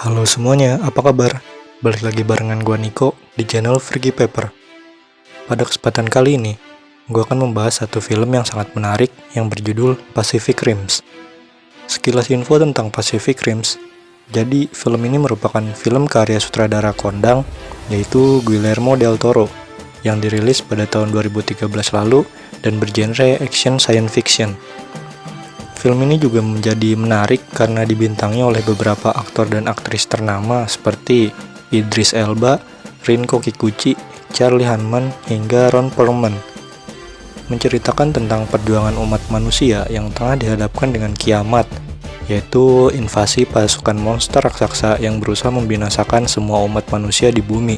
Halo semuanya, apa kabar? Balik lagi barengan gua Niko di channel Freaky Paper. Pada kesempatan kali ini, gua akan membahas satu film yang sangat menarik yang berjudul Pacific Rims. Sekilas info tentang Pacific Rims. Jadi, film ini merupakan film karya sutradara kondang, yaitu Guillermo del Toro, yang dirilis pada tahun 2013 lalu dan bergenre action science fiction. Film ini juga menjadi menarik karena dibintangi oleh beberapa aktor dan aktris ternama seperti Idris Elba, Rinko Kikuchi, Charlie Hunnam, hingga Ron Perlman. Menceritakan tentang perjuangan umat manusia yang tengah dihadapkan dengan kiamat, yaitu invasi pasukan monster raksasa yang berusaha membinasakan semua umat manusia di bumi.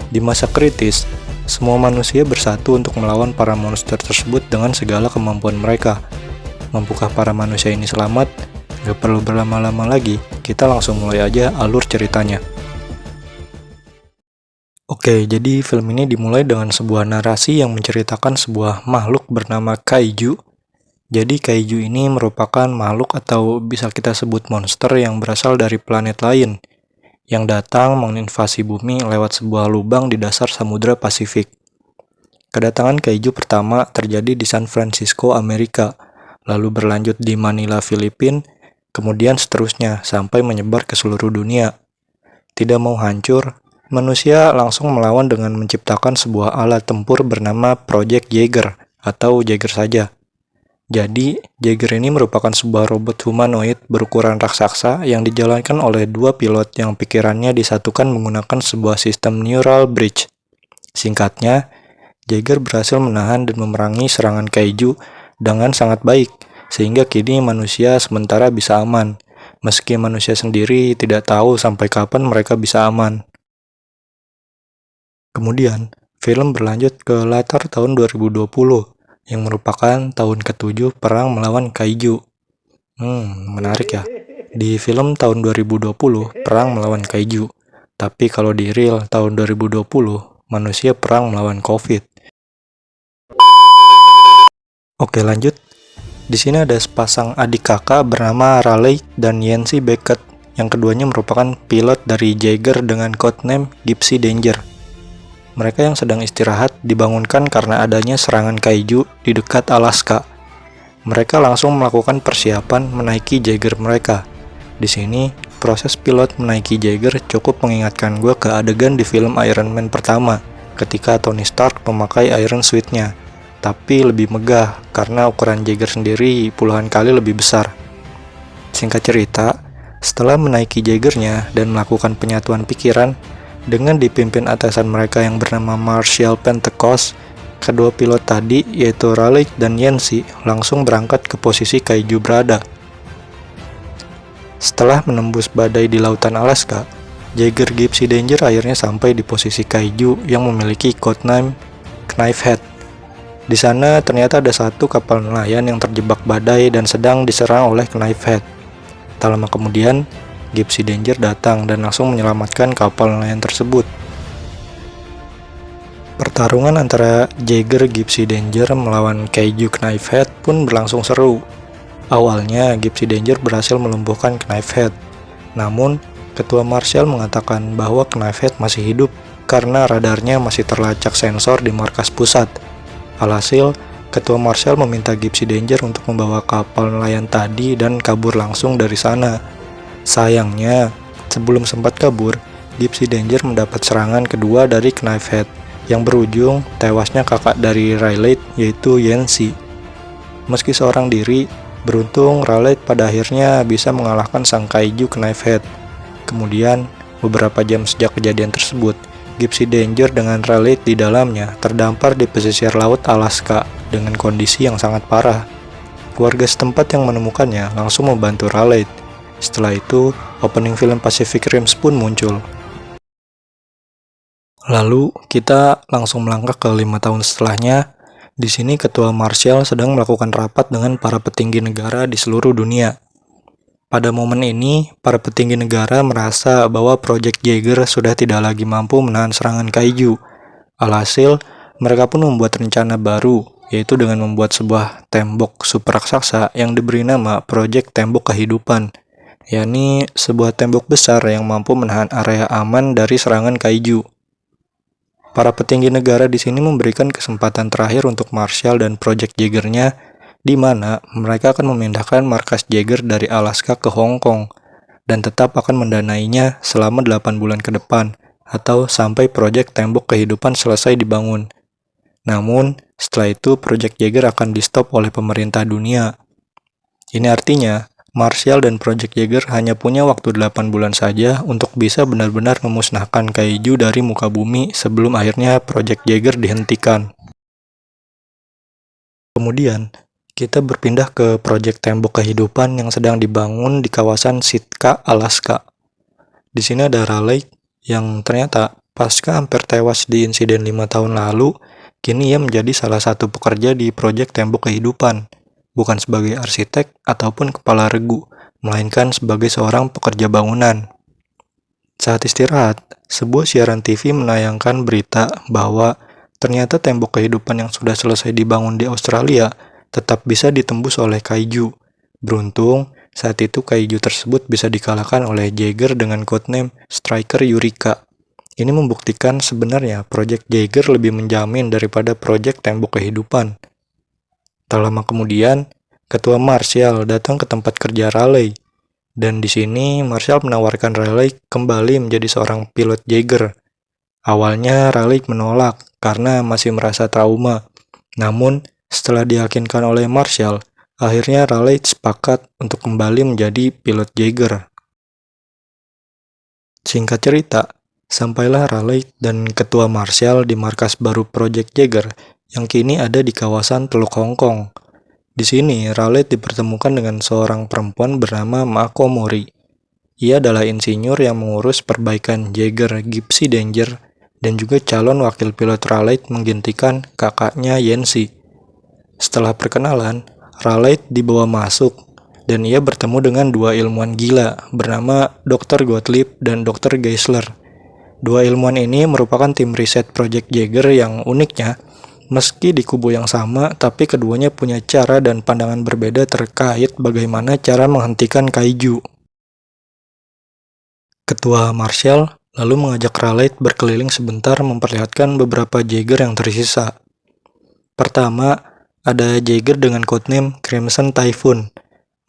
Di masa kritis, semua manusia bersatu untuk melawan para monster tersebut dengan segala kemampuan mereka. Mampukah para manusia ini selamat? Gak perlu berlama-lama lagi, kita langsung mulai aja alur ceritanya. Oke, jadi film ini dimulai dengan sebuah narasi yang menceritakan sebuah makhluk bernama Kaiju. Jadi Kaiju ini merupakan makhluk atau bisa kita sebut monster yang berasal dari planet lain, yang datang menginvasi bumi lewat sebuah lubang di dasar Samudra Pasifik. Kedatangan Kaiju pertama terjadi di San Francisco, Amerika, lalu berlanjut di Manila, Filipina, kemudian seterusnya sampai menyebar ke seluruh dunia. Tidak mau hancur, manusia langsung melawan dengan menciptakan sebuah alat tempur bernama Project Jaeger atau Jaeger saja. Jadi, Jaeger ini merupakan sebuah robot humanoid berukuran raksasa yang dijalankan oleh dua pilot yang pikirannya disatukan menggunakan sebuah sistem neural bridge. Singkatnya, Jaeger berhasil menahan dan memerangi serangan Kaiju dengan sangat baik, sehingga kini manusia sementara bisa aman, meski manusia sendiri tidak tahu sampai kapan mereka bisa aman. Kemudian, film berlanjut ke latar tahun 2020, yang merupakan tahun ke-7 perang melawan Kaiju. Menarik ya. Di film tahun 2020, perang melawan Kaiju. Tapi kalau di real tahun 2020, manusia perang melawan COVID. Oke, lanjut. Di sini ada sepasang adik kakak bernama Raleigh dan Yancy Beckett, yang keduanya merupakan pilot dari Jaeger dengan codename Gypsy Danger. Mereka yang sedang istirahat dibangunkan karena adanya serangan Kaiju di dekat Alaska. Mereka langsung melakukan persiapan menaiki Jaeger mereka. Di sini, proses pilot menaiki Jaeger cukup mengingatkan gue ke adegan di film Iron Man pertama, ketika Tony Stark memakai Iron Suit-nya. Tapi lebih megah karena ukuran Jaeger sendiri puluhan kali lebih besar. Singkat cerita, setelah menaiki Jaegernya dan melakukan penyatuan pikiran dengan dipimpin atasan mereka yang bernama Marshall Pentecost, kedua pilot tadi yaitu Raleigh dan Yancy langsung berangkat ke posisi Kaiju berada. Setelah menembus badai di lautan Alaska, Jaeger Gypsy Danger akhirnya sampai di posisi Kaiju yang memiliki codename Knifehead. Di sana ternyata ada satu kapal nelayan yang terjebak badai dan sedang diserang oleh Knifehead. Tak lama kemudian, Gypsy Danger datang dan langsung menyelamatkan kapal nelayan tersebut. Pertarungan antara Jaeger Gypsy Danger melawan Kaiju Knifehead pun berlangsung seru. Awalnya, Gypsy Danger berhasil melumpuhkan Knifehead. Namun, Ketua Marshall mengatakan bahwa Knifehead masih hidup karena radarnya masih terlacak sensor di markas pusat. Alhasil, Ketua Marshall meminta Gypsy Danger untuk membawa kapal nelayan tadi dan kabur langsung dari sana. Sayangnya, sebelum sempat kabur, Gypsy Danger mendapat serangan kedua dari Knifehead, yang berujung tewasnya kakak dari Raleigh yaitu Yancy. Meski seorang diri, beruntung Raleigh pada akhirnya bisa mengalahkan sang Kaiju Knifehead. Kemudian, beberapa jam sejak kejadian tersebut, Gypsy Danger dengan Raleigh di dalamnya terdampar di pesisir laut Alaska dengan kondisi yang sangat parah. Warga setempat yang menemukannya langsung membantu Raleigh. Setelah itu, opening film Pacific Rims pun muncul. Lalu, kita langsung melangkah ke 5 tahun setelahnya. Di sini Ketua Marshall sedang melakukan rapat dengan para petinggi negara di seluruh dunia. Pada momen ini, para petinggi negara merasa bahwa Project Jaeger sudah tidak lagi mampu menahan serangan Kaiju. Alhasil, mereka pun membuat rencana baru, yaitu dengan membuat sebuah tembok super raksasa yang diberi nama Project Tembok Kehidupan. yakni sebuah tembok besar yang mampu menahan area aman dari serangan kaiju. Para petinggi negara di sini memberikan kesempatan terakhir untuk Marshall dan Project Jaeger-nya, di mana mereka akan memindahkan markas Jaeger dari Alaska ke Hong Kong, dan tetap akan mendanainya selama 8 bulan ke depan, atau sampai proyek tembok kehidupan selesai dibangun. Namun, setelah itu Project Jaeger akan di-stop oleh pemerintah dunia. Ini artinya, Marshall dan Project Jaeger hanya punya waktu 8 bulan saja untuk bisa benar-benar memusnahkan kaiju dari muka bumi sebelum akhirnya Project Jaeger dihentikan. Kemudian, kita berpindah ke proyek tembok kehidupan yang sedang dibangun di kawasan Sitka, Alaska. Di sini ada Raleigh yang ternyata pasca hampir tewas di insiden 5 tahun lalu, kini ia menjadi salah satu pekerja di proyek tembok kehidupan, bukan sebagai arsitek ataupun kepala regu, melainkan sebagai seorang pekerja bangunan. Saat istirahat, sebuah siaran TV menayangkan berita bahwa ternyata tembok kehidupan yang sudah selesai dibangun di Australia tetap bisa ditembus oleh kaiju. Beruntung, saat itu kaiju tersebut bisa dikalahkan oleh Jaeger dengan codename Striker Eureka. Ini membuktikan sebenarnya Project Jaeger lebih menjamin daripada proyek tembok kehidupan. Tak lama kemudian, Ketua Marshall datang ke tempat kerja Raleigh. Dan di sini Marshall menawarkan Raleigh kembali menjadi seorang pilot Jaeger. Awalnya Raleigh menolak karena masih merasa trauma. Namun, setelah diyakinkan oleh Marshall, akhirnya Raleigh sepakat untuk kembali menjadi pilot Jaeger. Singkat cerita, sampailah Raleigh dan Ketua Marshall di markas baru Project Jaeger yang kini ada di kawasan Teluk Hong Kong. Di sini, Raleigh dipertemukan dengan seorang perempuan bernama Mako Mori. Ia adalah insinyur yang mengurus perbaikan Jaeger Gypsy Danger dan juga calon wakil pilot Raleigh menggantikan kakaknya Yancy. Setelah perkenalan, Raleigh dibawa masuk dan ia bertemu dengan dua ilmuwan gila bernama Dr. Gottlieb dan Dr. Geisler. Dua ilmuwan ini merupakan tim riset Project Jaeger yang uniknya, meski di kubu yang sama, tapi keduanya punya cara dan pandangan berbeda terkait bagaimana cara menghentikan kaiju. Ketua Marshall lalu mengajak Raleigh berkeliling sebentar memperlihatkan beberapa Jaeger yang tersisa. Pertama, ada Jaeger dengan codename Crimson Typhoon,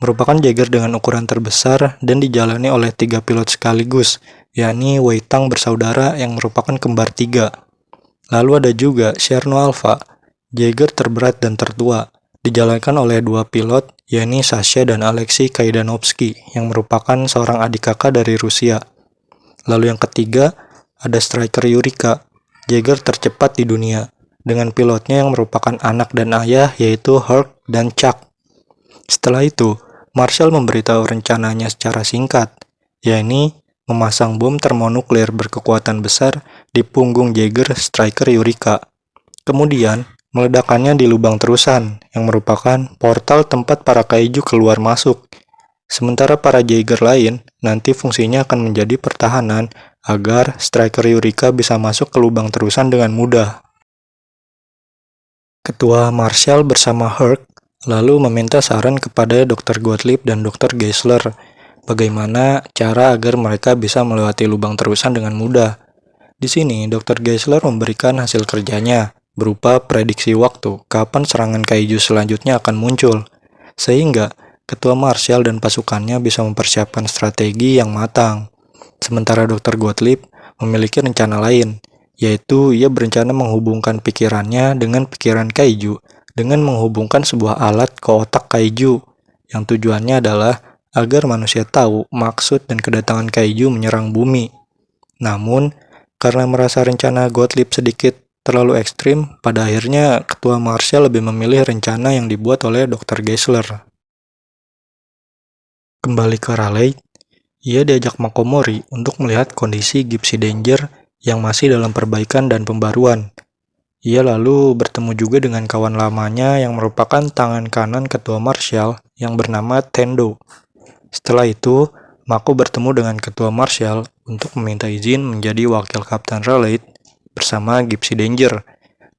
merupakan Jaeger dengan ukuran terbesar dan dijalani oleh 3 pilot sekaligus, yakni Wei Tang bersaudara yang merupakan kembar 3. Lalu ada juga Cherno Alpha, Jaeger terberat dan tertua, dijalankan oleh 2 pilot, yakni Sasha dan Alexei Kaidanovsky, yang merupakan seorang adik kakak dari Rusia. Lalu yang ketiga, ada Striker Eureka, Jaeger tercepat di dunia, dengan pilotnya yang merupakan anak dan ayah, yaitu Herc dan Chuck. Setelah itu, Marshall memberitahu rencananya secara singkat, yakni memasang bom termonuklir berkekuatan besar di punggung Jaeger Striker Eureka. Kemudian, meledakannya di lubang terusan, yang merupakan portal tempat para kaiju keluar masuk. Sementara para Jaeger lain, nanti fungsinya akan menjadi pertahanan agar Striker Eureka bisa masuk ke lubang terusan dengan mudah. Ketua Marshall bersama Herc lalu meminta saran kepada Dr. Gottlieb dan Dr. Geisler bagaimana cara agar mereka bisa melewati lubang terusan dengan mudah. Di sini, Dr. Geisler memberikan hasil kerjanya berupa prediksi waktu kapan serangan kaiju selanjutnya akan muncul, sehingga Ketua Marshall dan pasukannya bisa mempersiapkan strategi yang matang. Sementara Dr. Gottlieb memiliki rencana lain, yaitu ia berencana menghubungkan pikirannya dengan pikiran kaiju dengan menghubungkan sebuah alat ke otak kaiju, yang tujuannya adalah agar manusia tahu maksud dan kedatangan kaiju menyerang bumi. Namun, karena merasa rencana Gottlieb sedikit terlalu ekstrim, pada akhirnya Ketua Marshall lebih memilih rencana yang dibuat oleh Dr. Geisler. Kembali ke Raleigh, ia diajak Mako Mori untuk melihat kondisi Gypsy Danger yang masih dalam perbaikan dan pembaruan. Ia lalu bertemu juga dengan kawan lamanya yang merupakan tangan kanan Ketua Marshall yang bernama Tendo. Setelah itu, Mako bertemu dengan Ketua Marshall untuk meminta izin menjadi wakil Kapten Raleigh bersama Gypsy Danger.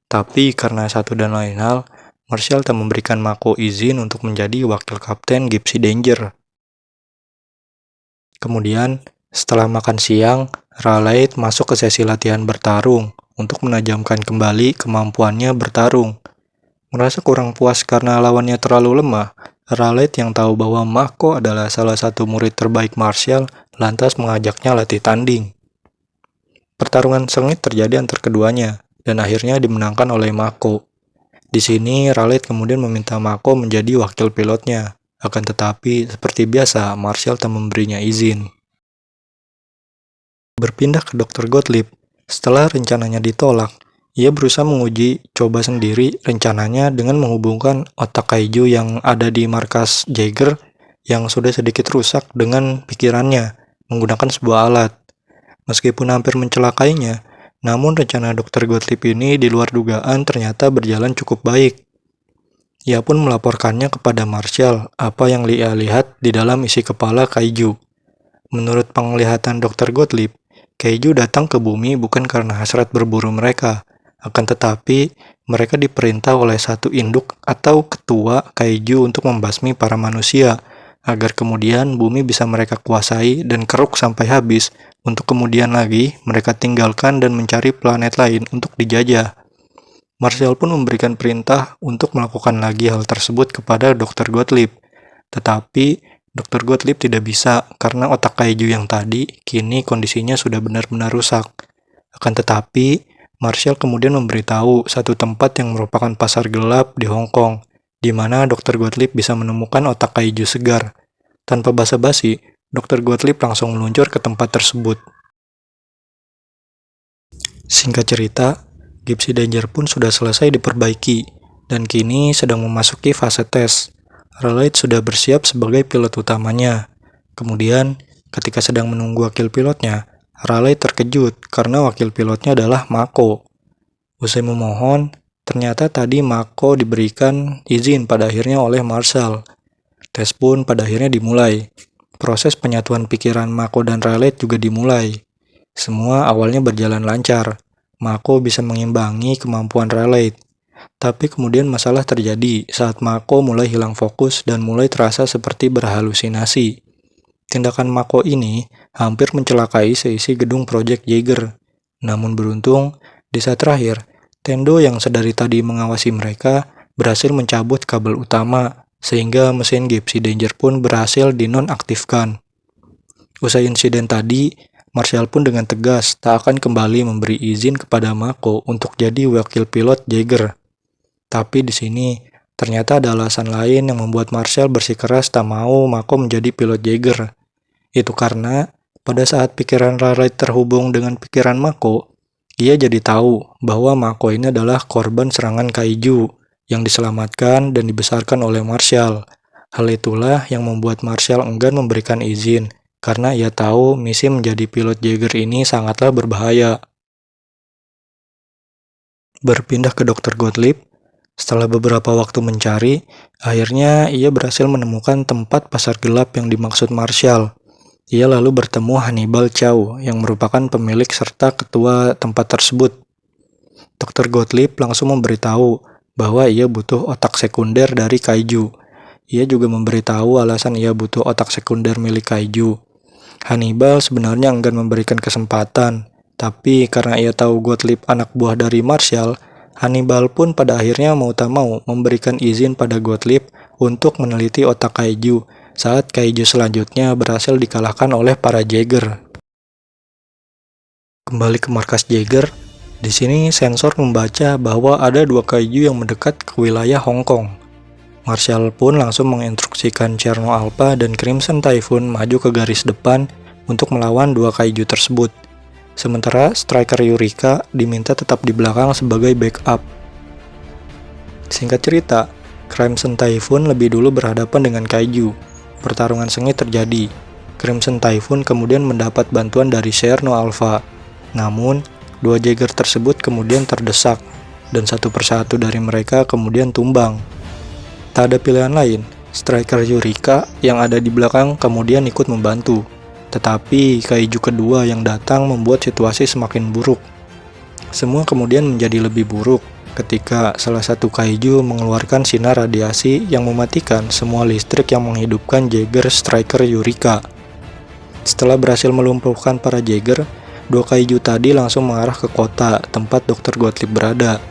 Tapi karena satu dan lain hal, Marshall tak memberikan Mako izin untuk menjadi wakil Kapten Gypsy Danger. Kemudian, setelah makan siang, Raleigh masuk ke sesi latihan bertarung untuk menajamkan kembali kemampuannya bertarung. Merasa kurang puas karena lawannya terlalu lemah, Raleigh yang tahu bahwa Mako adalah salah satu murid terbaik Martial, lantas mengajaknya latih tanding. Pertarungan sengit terjadi antar keduanya, dan akhirnya dimenangkan oleh Mako. Di sini, Raleigh kemudian meminta Mako menjadi wakil pilotnya. Akan tetapi, seperti biasa, Martial tak memberinya izin. Berpindah ke Dr. Gottlieb, setelah rencananya ditolak, ia berusaha menguji coba sendiri rencananya dengan menghubungkan otak kaiju yang ada di markas Jaeger yang sudah sedikit rusak dengan pikirannya menggunakan sebuah alat. Meskipun hampir mencelakainya, namun rencana Dr. Gottlieb ini di luar dugaan ternyata berjalan cukup baik. Ia pun melaporkannya kepada Martial apa yang ia lihat di dalam isi kepala kaiju. Menurut penglihatan Dr. Gottlieb, kaiju datang ke bumi bukan karena hasrat berburu mereka, akan tetapi mereka diperintah oleh satu induk atau ketua kaiju untuk membasmi para manusia, agar kemudian bumi bisa mereka kuasai dan keruk sampai habis, untuk kemudian lagi mereka tinggalkan dan mencari planet lain untuk dijajah. Martial pun memberikan perintah untuk melakukan lagi hal tersebut kepada Dr. Gottlieb, tetapi Dr. Gottlieb tidak bisa karena otak kaiju yang tadi kini kondisinya sudah benar-benar rusak. Akan tetapi, Martial kemudian memberitahu satu tempat yang merupakan pasar gelap di Hong Kong, di mana Dr. Gottlieb bisa menemukan otak kaiju segar. Tanpa basa-basi, Dr. Gottlieb langsung meluncur ke tempat tersebut. Singkat cerita, Gypsy Danger pun sudah selesai diperbaiki, dan kini sedang memasuki fase tes. Raleigh sudah bersiap sebagai pilot utamanya. Kemudian, ketika sedang menunggu wakil pilotnya, Raleigh terkejut karena wakil pilotnya adalah Mako. Usai memohon, ternyata tadi Mako diberikan izin pada akhirnya oleh Marshall. Tes pun pada akhirnya dimulai. Proses penyatuan pikiran Mako dan Raleigh juga dimulai. Semua awalnya berjalan lancar. Mako bisa mengimbangi kemampuan Raleigh. Tapi kemudian masalah terjadi saat Mako mulai hilang fokus dan mulai terasa seperti berhalusinasi. Tindakan Mako ini hampir mencelakai seisi gedung Project Jaeger. Namun beruntung, di saat terakhir, Tendo yang sedari tadi mengawasi mereka berhasil mencabut kabel utama, sehingga mesin Gypsy Danger pun berhasil dinonaktifkan. Usai insiden tadi, Martial pun dengan tegas tak akan kembali memberi izin kepada Mako untuk jadi wakil pilot Jaeger. Tapi di sini, ternyata ada alasan lain yang membuat Martial bersikeras tak mau Mako menjadi pilot Jaeger. Itu karena, pada saat pikiran Raleigh terhubung dengan pikiran Mako, ia jadi tahu bahwa Mako ini adalah korban serangan kaiju yang diselamatkan dan dibesarkan oleh Martial. Hal itulah yang membuat Martial enggan memberikan izin, karena ia tahu misi menjadi pilot Jaeger ini sangatlah berbahaya. Berpindah ke Dr. Gottlieb, setelah beberapa waktu mencari, akhirnya ia berhasil menemukan tempat pasar gelap yang dimaksud Martial. Ia lalu bertemu Hannibal Chow yang merupakan pemilik serta ketua tempat tersebut. Dr. Gottlieb langsung memberitahu bahwa ia butuh otak sekunder dari kaiju. Ia juga memberitahu alasan ia butuh otak sekunder milik kaiju. Hannibal sebenarnya enggan memberikan kesempatan, tapi karena ia tahu Gottlieb anak buah dari Martial, Hannibal pun pada akhirnya mau tak mau memberikan izin pada Gottlieb untuk meneliti otak kaiju saat kaiju selanjutnya berhasil dikalahkan oleh para Jaeger. Kembali ke markas Jaeger, di sini sensor membaca bahwa ada dua kaiju yang mendekat ke wilayah Hong Kong. Martial pun langsung menginstruksikan Cherno Alpha dan Crimson Typhoon maju ke garis depan untuk melawan dua kaiju tersebut. Sementara Striker Eureka diminta tetap di belakang sebagai backup. Singkat cerita, Crimson Typhoon lebih dulu berhadapan dengan kaiju. Pertarungan sengit terjadi. Crimson Typhoon kemudian mendapat bantuan dari Cherno Alpha. Namun, dua Jaeger tersebut kemudian terdesak, dan satu persatu dari mereka kemudian tumbang. Tak ada pilihan lain, Striker Eureka yang ada di belakang kemudian ikut membantu. Tetapi kaiju kedua yang datang membuat situasi semakin buruk. Semua kemudian menjadi lebih buruk ketika salah satu kaiju mengeluarkan sinar radiasi yang mematikan semua listrik yang menghidupkan Jaeger Striker Eureka. Setelah berhasil melumpuhkan para Jaeger, dua kaiju tadi langsung mengarah ke kota tempat Dr. Gottlieb berada.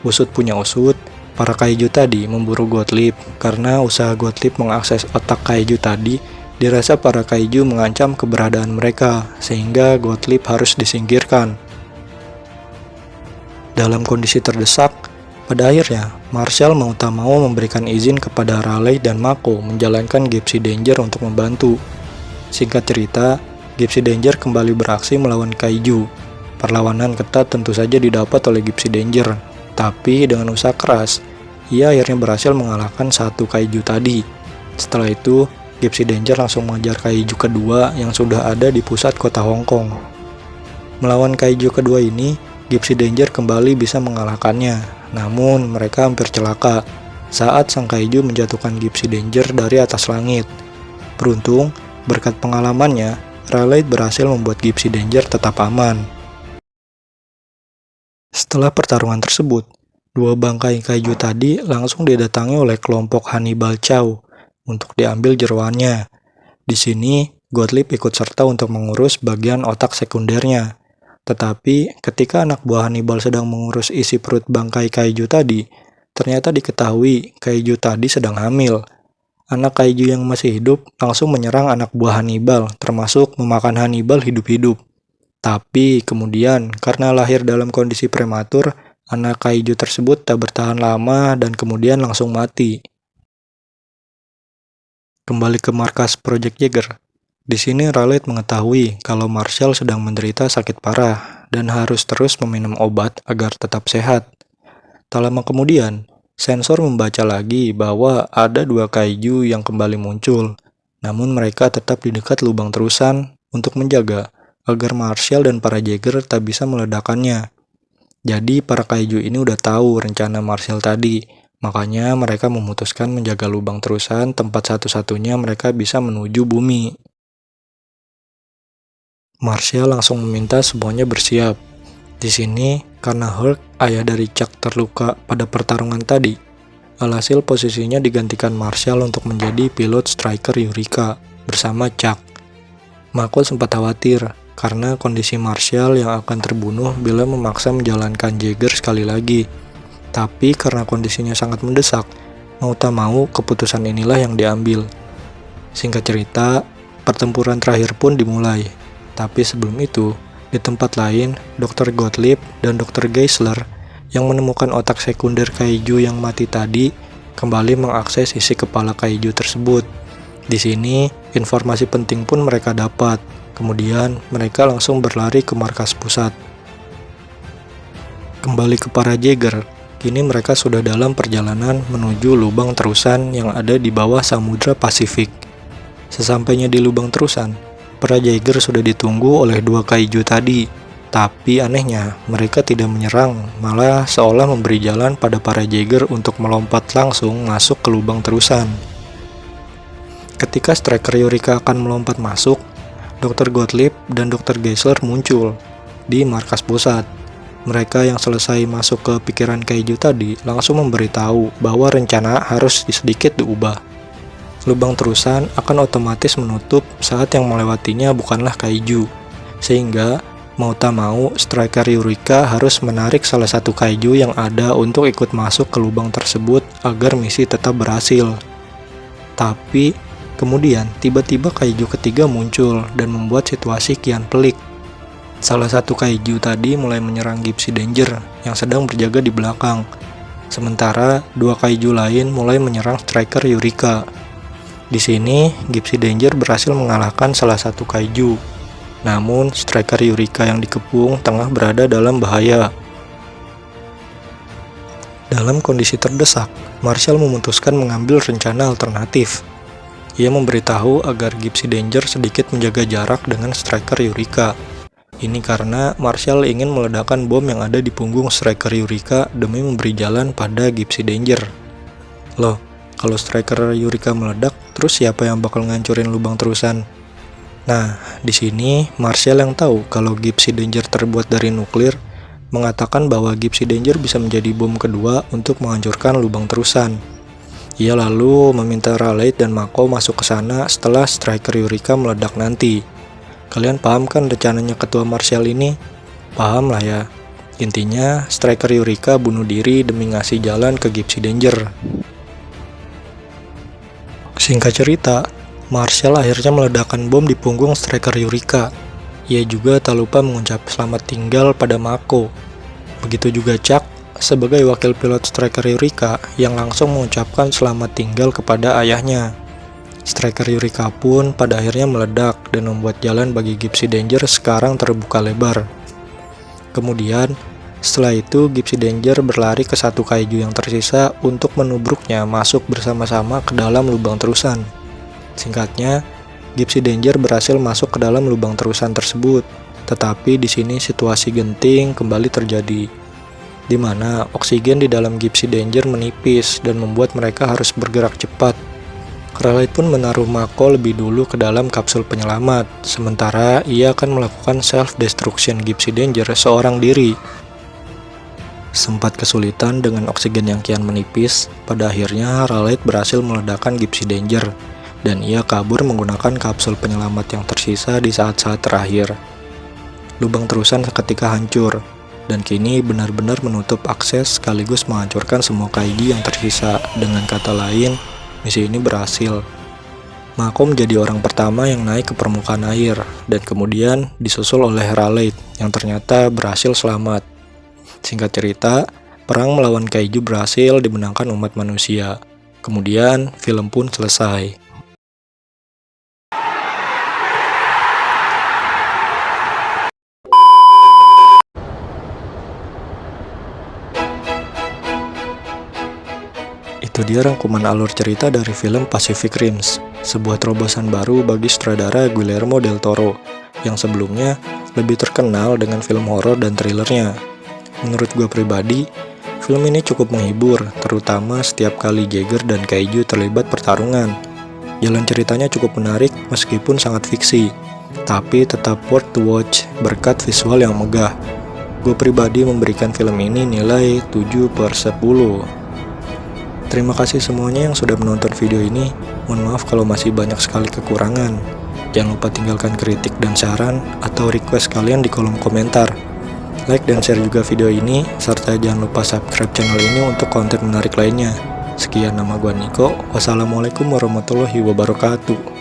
Usut punya usut, para kaiju tadi memburu Gottlieb karena usaha Gottlieb mengakses otak kaiju tadi dirasa para kaiju mengancam keberadaan mereka, sehingga Gottlieb harus disingkirkan. Dalam kondisi terdesak, pada akhirnya Marshall mau tak mau memberikan izin kepada Raleigh dan Mako menjalankan Gypsy Danger untuk membantu. Singkat cerita, Gypsy Danger kembali beraksi melawan kaiju. Perlawanan ketat tentu saja didapat oleh Gypsy Danger, tapi dengan usaha keras, ia akhirnya berhasil mengalahkan satu kaiju tadi. Setelah itu, Gypsy Danger langsung mengejar kaiju kedua yang sudah ada di pusat kota Hong Kong. Melawan kaiju kedua ini, Gypsy Danger kembali bisa mengalahkannya, namun mereka hampir celaka saat sang kaiju menjatuhkan Gypsy Danger dari atas langit. Beruntung, berkat pengalamannya, Raleigh berhasil membuat Gypsy Danger tetap aman. Setelah pertarungan tersebut, dua bangkai kaiju tadi langsung didatangi oleh kelompok Hannibal Chow untuk diambil jeroannya. Di sini, Gottlieb ikut serta untuk mengurus bagian otak sekundernya. Tetapi, ketika anak buah Hannibal sedang mengurus isi perut bangkai kaiju tadi, ternyata diketahui kaiju tadi sedang hamil. Anak kaiju yang masih hidup langsung menyerang anak buah Hannibal, termasuk memakan Hannibal hidup-hidup. Tapi kemudian, karena lahir dalam kondisi prematur, anak kaiju tersebut tak bertahan lama dan kemudian langsung mati. Kembali ke markas Project Jaeger. Di sini Raleigh mengetahui kalau Marshall sedang menderita sakit parah dan harus terus meminum obat agar tetap sehat. Tak lama kemudian, sensor membaca lagi bahwa ada dua kaiju yang kembali muncul, namun mereka tetap di dekat lubang terusan untuk menjaga agar Marshall dan para Jaeger tak bisa meledakannya. Jadi para kaiju ini udah tahu rencana Marshall tadi, makanya mereka memutuskan menjaga lubang terusan tempat satu-satunya mereka bisa menuju bumi. Marshall langsung meminta semuanya bersiap. Di sini, karena Hulk, ayah dari Chuck, terluka pada pertarungan tadi, alhasil posisinya digantikan Marshall untuk menjadi pilot Striker Eureka bersama Chuck. Mako sempat khawatir karena kondisi Marshall yang akan terbunuh bila memaksa menjalankan Jaeger sekali lagi. Tapi karena kondisinya sangat mendesak, mau tak mau keputusan inilah yang diambil. Singkat cerita, pertempuran terakhir pun dimulai. Tapi sebelum itu, di tempat lain, Dr. Gottlieb dan Dr. Geisler yang menemukan otak sekunder kaiju yang mati tadi kembali mengakses isi kepala kaiju tersebut. Di sini, informasi penting pun mereka dapat. Kemudian, mereka langsung berlari ke markas pusat. Kembali ke para Jaeger, kini mereka sudah dalam perjalanan menuju lubang terusan yang ada di bawah Samudra Pasifik. Sesampainya di lubang terusan, para Jaeger sudah ditunggu oleh dua kaiju tadi, tapi anehnya mereka tidak menyerang, malah seolah memberi jalan pada para Jaeger untuk melompat langsung masuk ke lubang terusan. Ketika Striker Eureka akan melompat masuk, Dr. Gottlieb dan Dr. Geisler muncul di markas pusat. Mereka yang selesai masuk ke pikiran kaiju tadi langsung memberitahu bahwa rencana harus sedikit diubah. Lubang terusan akan otomatis menutup saat yang melewatinya bukanlah kaiju, sehingga mau tak mau Striker Eureka harus menarik salah satu kaiju yang ada untuk ikut masuk ke lubang tersebut agar misi tetap berhasil. Tapi kemudian tiba-tiba kaiju ketiga muncul dan membuat situasi kian pelik. Salah satu kaiju tadi mulai menyerang Gypsy Danger yang sedang berjaga di belakang, sementara dua kaiju lain mulai menyerang Striker Eureka. Di sini, Gypsy Danger berhasil mengalahkan salah satu kaiju. Namun, Striker Eureka yang dikepung tengah berada dalam bahaya. Dalam kondisi terdesak, Marshall memutuskan mengambil rencana alternatif. Ia memberitahu agar Gypsy Danger sedikit menjaga jarak dengan Striker Eureka. Ini karena Marshall ingin meledakkan bom yang ada di punggung Striker Eureka demi memberi jalan pada Gypsy Danger. Loh, kalau Striker Eureka meledak, terus siapa yang bakal ngancurin lubang terusan? Nah, di sini Marshall yang tahu kalau Gypsy Danger terbuat dari nuklir, mengatakan bahwa Gypsy Danger bisa menjadi bom kedua untuk menghancurkan lubang terusan. Ia lalu meminta Raleigh dan Mako masuk ke sana setelah Striker Eureka meledak nanti. Kalian paham kan rencananya ketua Marshall ini? Paham lah ya. Intinya, Striker Eureka bunuh diri demi ngasih jalan ke Gypsy Danger. Singkat cerita, Marshall akhirnya meledakkan bom di punggung Striker Eureka. Ia juga tak lupa mengucap selamat tinggal pada Mako. Begitu juga Chuck, sebagai wakil pilot Striker Eureka yang langsung mengucapkan selamat tinggal kepada ayahnya. Striker Eureka pun pada akhirnya meledak dan membuat jalan bagi Gypsy Danger sekarang terbuka lebar. Kemudian, setelah itu Gypsy Danger berlari ke satu kaiju yang tersisa untuk menubruknya masuk bersama-sama ke dalam lubang terusan. Singkatnya, Gypsy Danger berhasil masuk ke dalam lubang terusan tersebut, tetapi di sini situasi genting kembali terjadi, di mana oksigen di dalam Gypsy Danger menipis dan membuat mereka harus bergerak cepat. Raleigh pun menaruh Mako lebih dulu ke dalam kapsul penyelamat, sementara ia akan melakukan self-destruction Gypsy Danger seorang diri. Sempat kesulitan dengan oksigen yang kian menipis, pada akhirnya Raleigh berhasil meledakkan Gypsy Danger, dan ia kabur menggunakan kapsul penyelamat yang tersisa di saat-saat terakhir. Lubang terusan seketika hancur, dan kini benar-benar menutup akses sekaligus menghancurkan semua kaiju yang tersisa. Dengan kata lain, misi ini berhasil. Mako menjadi orang pertama yang naik ke permukaan air, dan kemudian disusul oleh Raleigh yang ternyata berhasil selamat. Singkat cerita, perang melawan kaiju berhasil dimenangkan umat manusia. Kemudian, film pun selesai. Itu dia rangkuman alur cerita dari film Pacific Rims, sebuah terobosan baru bagi sutradara Guillermo del Toro, yang sebelumnya lebih terkenal dengan film horor dan thrillernya. Menurut gue pribadi, film ini cukup menghibur, terutama setiap kali Jaeger dan Kaiju terlibat pertarungan. Jalan ceritanya cukup menarik meskipun sangat fiksi, tapi tetap worth to watch berkat visual yang megah. Gue pribadi memberikan film ini nilai 7/10. Terima kasih semuanya yang sudah menonton video ini. Mohon maaf kalau masih banyak sekali kekurangan. Jangan lupa tinggalkan kritik dan saran atau request kalian di kolom komentar. Like dan share juga video ini, serta jangan lupa subscribe channel ini untuk konten menarik lainnya. Sekian, nama gua Niko. Wassalamualaikum warahmatullahi wabarakatuh.